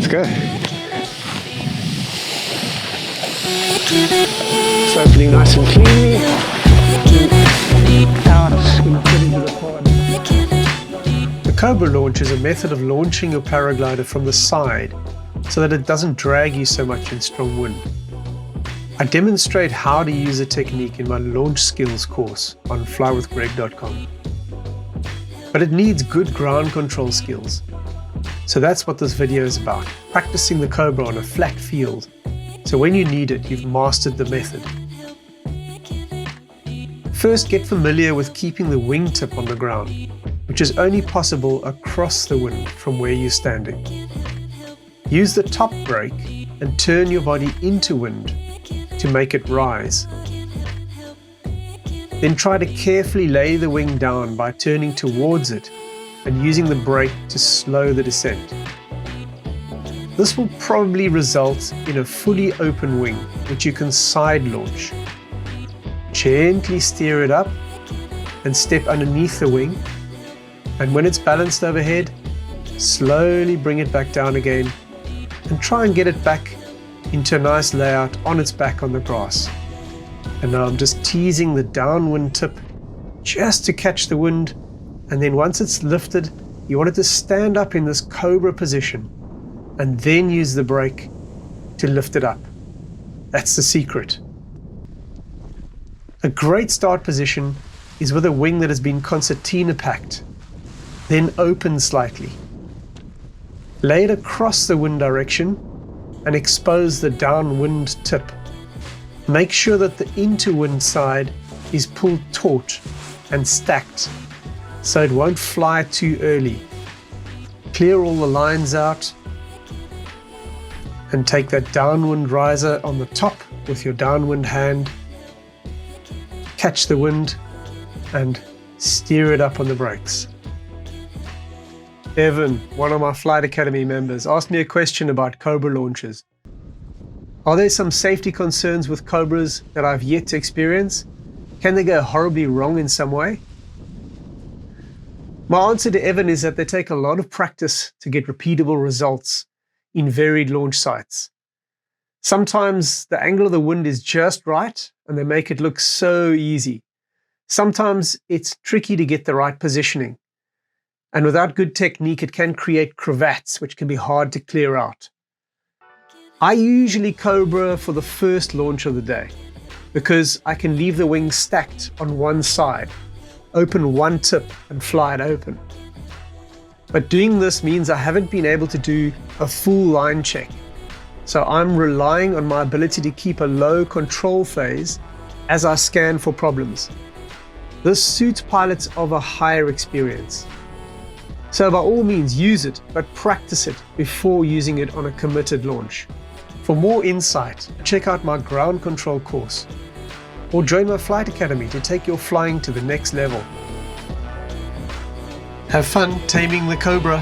Let's go. It's opening nice and cleanly. Out and put into the pod. The Cobra launch is a method of launching your paraglider from the side so that it doesn't drag you so much in strong wind. I demonstrate how to use the technique in my launch skills course on flywithgreg.com. But it needs good ground control skills. So that's what this video is about, practicing the Cobra on a flat field. So when you need it, you've mastered the method. First, get familiar with keeping the wingtip on the ground, which is only possible across the wind from where you're standing. Use the top brake and turn your body into wind to make it rise. Then try to carefully lay the wing down by turning towards it and using the brake to slow the descent. This will probably result in a fully open wing, which you can side launch. Gently steer it up and step underneath the wing, and when it's balanced overhead, slowly bring it back down again and try and get it back into a nice layout on its back on the grass. And now I'm just teasing the downwind tip just to catch the wind, and then once it's lifted, you want it to stand up in this Cobra position and then use the brake to lift it up. That's the secret. A great start position is with a wing that has been concertina packed, then open slightly. Lay it across the wind direction and expose the downwind tip. Make sure that the into-wind side is pulled taut and stacked so it won't fly too early. Clear all the lines out and take that downwind riser on the top with your downwind hand. Catch the wind and steer it up on the brakes. Evan, one of my Flight Academy members, asked me a question about Cobra launches. Are there some safety concerns with Cobras that I've yet to experience? Can they go horribly wrong in some way? My answer to Evan is that they take a lot of practice to get repeatable results in varied launch sites. Sometimes the angle of the wind is just right and they make it look so easy. Sometimes it's tricky to get the right positioning. And without good technique, it can create cravats, which can be hard to clear out. I usually Cobra for the first launch of the day because I can leave the wing stacked on one side, open one tip and fly it open. But doing this means I haven't been able to do a full line check. So I'm relying on my ability to keep a low control phase as I scan for problems. This suits pilots of a higher experience. So by all means use it, but practice it before using it on a committed launch. For more insight, check out my ground control course or join my Flight Academy to take your flying to the next level. Have fun taming the Cobra.